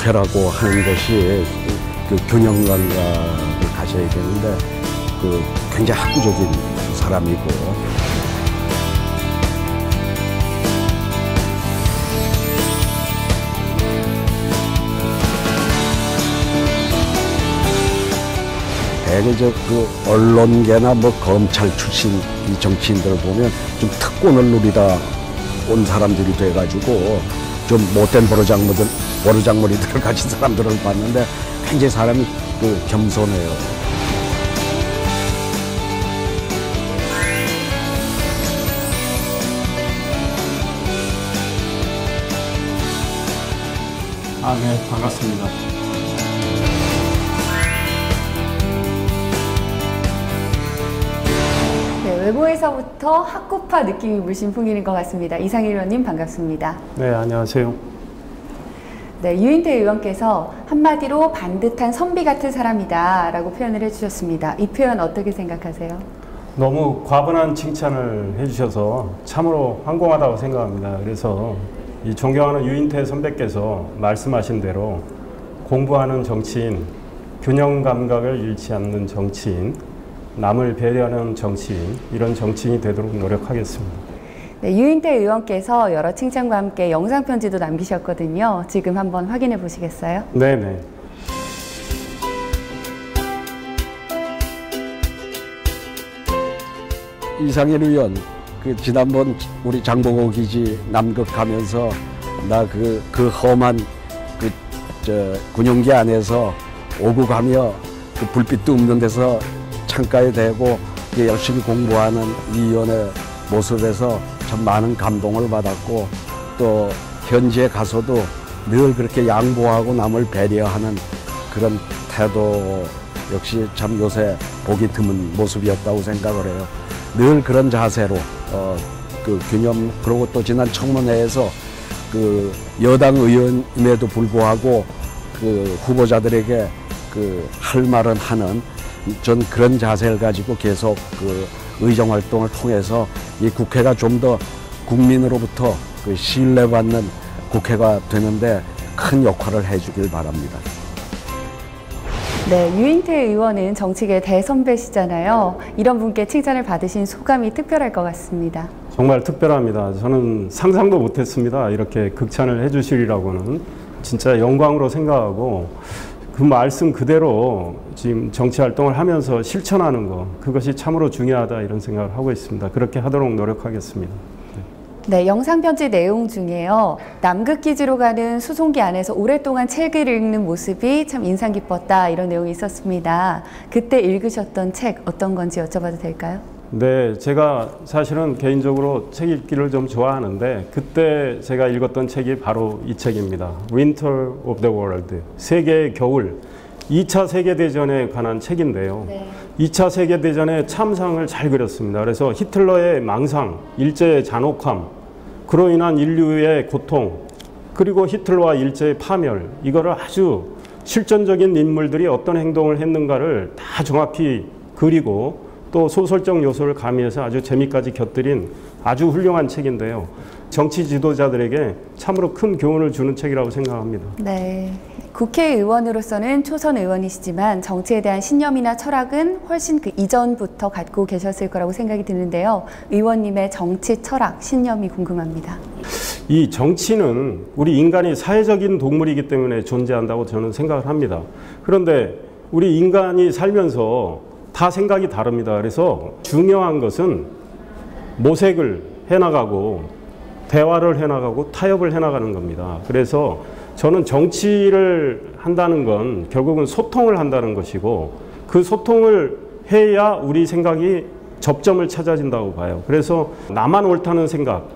국회라고 하는 것이 그 균형 감각을 가져야 되는데 그 굉장히 학구적인 사람이고 대개 그 언론계나 뭐 검찰 출신 이 정치인들을 보면 좀 특권을 누리다 온 사람들이 돼가지고 좀 못된 버르장머리들을 가진 사람들을 봤는데 굉장히 사람이 그 겸손해요. 네, 반갑습니다. 외부에서부터 학구파 느낌이 물씬 풍기는 것 같습니다. 이상일 의원님 반갑습니다. 네, 안녕하세요. 네, 유인태 의원께서 한마디로 반듯한 선비 같은 사람이다 라고 표현을 해주셨습니다. 이 표현 어떻게 생각하세요? 너무 과분한 칭찬을 해주셔서 참으로 황공하다고 생각합니다. 그래서 이 존경하는 유인태 선배께서 말씀하신 대로 공부하는 정치인, 균형 감각을 잃지 않는 정치인, 남을 배려하는 정치인, 이런 정치인이 되도록 노력하겠습니다. 네, 유인태 의원께서 여러 칭찬과 함께 영상 편지도 남기셨거든요. 지금 한번 확인해 보시겠어요? 네네. 이상일 의원, 그 지난번 우리 장보고 기지 남극 가면서 나 그 험한 군용기 안에서 오고 가며 그 불빛도 없는 데서 창가에 대고 열심히 공부하는 이 의원의 모습에서 참 많은 감동을 받았고 또 현지에 가서도 늘 그렇게 양보하고 남을 배려하는 그런 태도 역시 참 요새 보기 드문 모습이었다고 생각을 해요. 늘 그런 자세로 그 균형 그리고 또 지난 청문회에서 그 여당 의원임에도 불구하고 그 후보자들에게 그 할 말은 하는 전 그런 자세를 가지고 계속 그 의정 활동을 통해서 이 국회가 좀 더 국민으로부터 그 신뢰받는 국회가 되는데 큰 역할을 해주길 바랍니다. 네, 유인태 의원은 정치계 대선배시잖아요. 이런 분께 칭찬을 받으신 소감이 특별할 것 같습니다. 정말 특별합니다. 저는 상상도 못했습니다. 이렇게 극찬을 해주시리라고는 진짜 영광으로 생각하고 그 말씀 그대로 지금 정치 활동을 하면서 실천하는 거 그것이 참으로 중요하다 이런 생각을 하고 있습니다. 그렇게 하도록 노력하겠습니다. 네, 영상 편지 내용 중에요. 남극기지로 가는 수송기 안에서 오랫동안 책을 읽는 모습이 참 인상 깊었다 이런 내용이 있었습니다. 그때 읽으셨던 책 어떤 건지 여쭤봐도 될까요? 네, 제가 사실은 개인적으로 책 읽기를 좀 좋아하는데 그때 제가 읽었던 책이 바로 이 책입니다. Winter of the World, 세계의 겨울. 2차 세계대전에 관한 책인데요. 네. 2차 세계대전의 참상을 잘 그렸습니다. 그래서 히틀러의 망상, 일제의 잔혹함, 그로 인한 인류의 고통, 그리고 히틀러와 일제의 파멸, 이거를 아주 실존적인 인물들이 어떤 행동을 했는가를 다 정확히 그리고 또 소설적 요소를 가미해서 아주 재미까지 곁들인 아주 훌륭한 책인데요. 정치 지도자들에게 참으로 큰 교훈을 주는 책이라고 생각합니다. 네, 국회의원으로서는 초선 의원이시지만 정치에 대한 신념이나 철학은 훨씬 그 이전부터 갖고 계셨을 거라고 생각이 드는데요. 의원님의 정치 철학, 신념이 궁금합니다. 이 정치는 우리 인간이 사회적인 동물이기 때문에 존재한다고 저는 생각을 합니다. 그런데 우리 인간이 살면서 다 생각이 다릅니다. 그래서 중요한 것은 모색을 해나가고 대화를 해나가고 타협을 해나가는 겁니다. 그래서 저는 정치를 한다는 건 결국은 소통을 한다는 것이고 그 소통을 해야 우리 생각이 접점을 찾아진다고 봐요. 그래서 나만 옳다는 생각,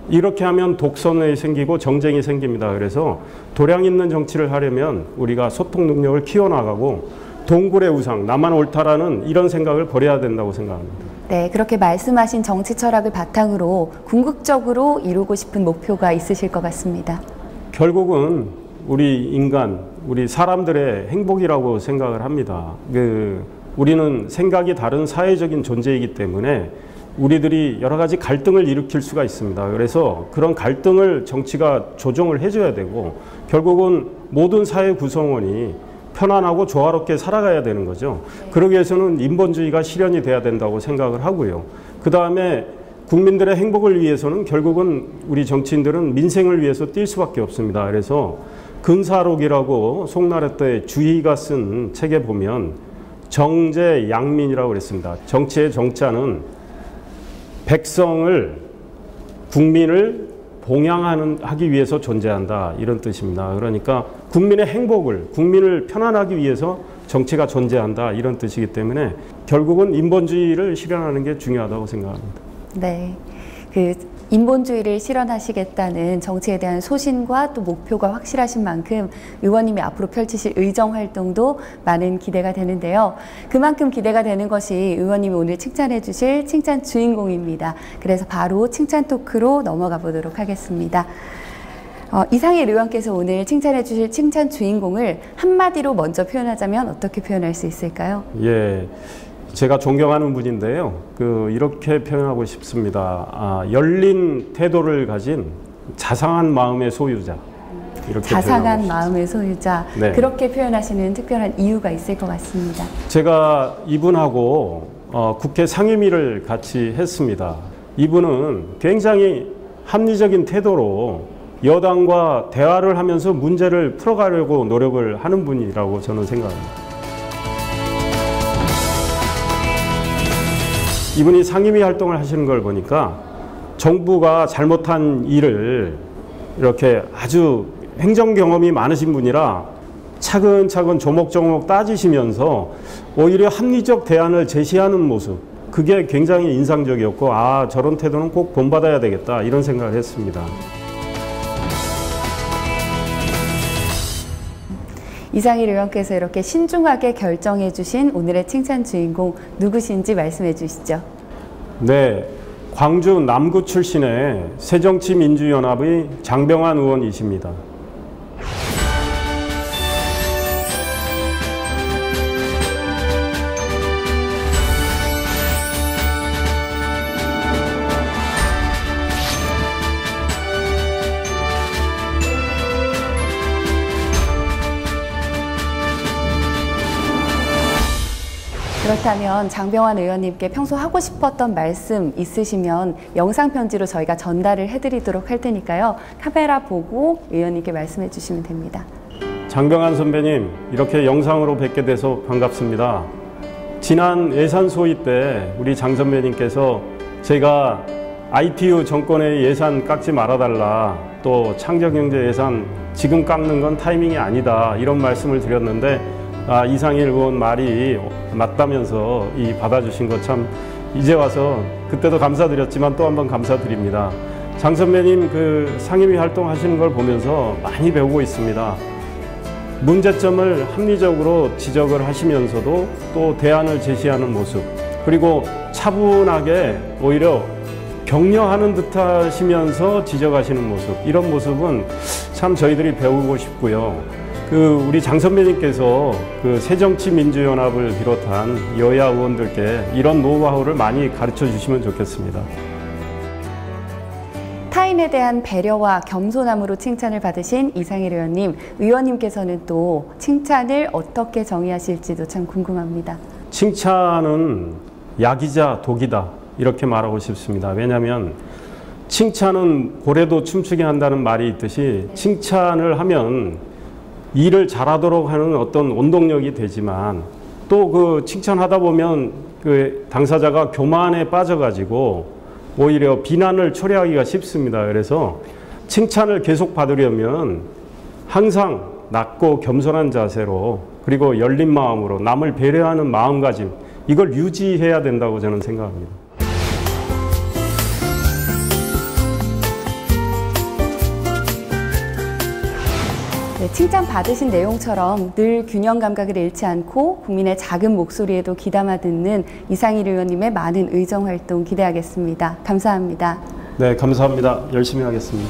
이렇게 하면 독선이 생기고 정쟁이 생깁니다. 그래서 도량 있는 정치를 하려면 우리가 소통 능력을 키워나가고 동굴의 우상, 나만 옳다라는 이런 생각을 버려야 된다고 생각합니다. 네, 그렇게 말씀하신 정치 철학을 바탕으로 궁극적으로 이루고 싶은 목표가 있으실 것 같습니다. 결국은 우리 인간, 우리 사람들의 행복이라고 생각을 합니다. 우리는 생각이 다른 사회적인 존재이기 때문에 우리들이 여러 가지 갈등을 일으킬 수가 있습니다. 그래서 그런 갈등을 정치가 조정을 해줘야 되고 결국은 모든 사회 구성원이 편안하고 조화롭게 살아가야 되는 거죠. 그러기 위해서는 인본주의가 실현이 돼야 된다고 생각을 하고요. 그 다음에 국민들의 행복을 위해서는 결국은 우리 정치인들은 민생을 위해서 뛸 수밖에 없습니다. 그래서 근사록이라고 송나라 때 주희가 쓴 책에 보면 정제양민이라고 그랬습니다. 정치의 정자는 백성을, 국민을 봉양하기 위해서 존재한다, 이런 뜻입니다. 그러니까 국민의 행복을, 국민을 편안하기 위해서 정치가 존재한다, 이런 뜻이기 때문에 결국은 인본주의를 실현하는 게 중요하다고 생각합니다. 네, 그 인본주의를 실현하시겠다는 정치에 대한 소신과 또 목표가 확실하신 만큼 의원님이 앞으로 펼치실 의정 활동도 많은 기대가 되는데요. 그만큼 기대가 되는 것이 의원님이 오늘 칭찬해 주실 칭찬 주인공입니다. 그래서 바로 칭찬 토크로 넘어가 보도록 하겠습니다. 이상일 의원께서 오늘 칭찬해 주실 칭찬 주인공을 한마디로 먼저 표현하자면 어떻게 표현할 수 있을까요? 예. 제가 존경하는 분인데요. 이렇게 표현하고 싶습니다. 열린 태도를 가진 자상한 마음의 소유자. 이렇게 자상한 마음의 소유자. 네. 그렇게 표현하시는 특별한 이유가 있을 것 같습니다. 제가 이분하고 국회 상임위를 같이 했습니다. 이분은 굉장히 합리적인 태도로 여당과 대화를 하면서 문제를 풀어가려고 노력을 하는 분이라고 저는 생각합니다. 이분이 상임위 활동을 하시는 걸 보니까 정부가 잘못한 일을 이렇게 아주 행정 경험이 많으신 분이라 차근차근 조목조목 따지시면서 오히려 합리적 대안을 제시하는 모습, 그게 굉장히 인상적이었고, 아, 저런 태도는 꼭 본받아야 되겠다, 이런 생각을 했습니다. 이상일 의원께서 이렇게 신중하게 결정해 주신 오늘의 칭찬 주인공 누구신지 말씀해 주시죠. 네, 광주 남구 출신의 새정치민주연합의 장병환 의원이십니다. 그렇다면 장병환 의원님께 평소 하고 싶었던 말씀 있으시면 영상 편지로 저희가 전달을 해드리도록 할 테니까요. 카메라 보고 의원님께 말씀해 주시면 됩니다. 장병환 선배님, 이렇게 영상으로 뵙게 돼서 반갑습니다. 지난 예산 소위 때 우리 장 선배님께서 제가 ITU 정권의 예산 깎지 말아달라, 또 창조경제 예산 지금 깎는 건 타이밍이 아니다, 이런 말씀을 드렸는데 이상일 의원 말이 맞다면서 받아주신 것 참 이제 와서 그때도 감사드렸지만 또 한 번 감사드립니다. 장 선배님 상임위 활동하시는 걸 보면서 많이 배우고 있습니다. 문제점을 합리적으로 지적을 하시면서도 또 대안을 제시하는 모습, 그리고 차분하게 오히려 격려하는 듯 하시면서 지적하시는 모습, 이런 모습은 참 저희들이 배우고 싶고요. 우리 장 선배님께서 새정치민주연합을 비롯한 여야 의원들께 이런 노하우를 많이 가르쳐 주시면 좋겠습니다. 타인에 대한 배려와 겸손함으로 칭찬을 받으신 이상일 의원님, 의원님께서는 또 칭찬을 어떻게 정의하실지도 참 궁금합니다. 칭찬은 약이자 독이다, 이렇게 말하고 싶습니다. 왜냐하면 칭찬은 고래도 춤추게 한다는 말이 있듯이 칭찬을 하면 일을 잘하도록 하는 어떤 원동력이 되지만 또 칭찬하다 보면 당사자가 교만에 빠져가지고 오히려 비난을 초래하기가 쉽습니다. 그래서 칭찬을 계속 받으려면 항상 낮고 겸손한 자세로, 그리고 열린 마음으로 남을 배려하는 마음가짐, 이걸 유지해야 된다고 저는 생각합니다. 네, 칭찬받으신 내용처럼 늘 균형 감각을 잃지 않고 국민의 작은 목소리에도 귀담아 듣는 이상일 의원님의 많은 의정 활동 기대하겠습니다. 감사합니다. 네, 감사합니다. 열심히 하겠습니다.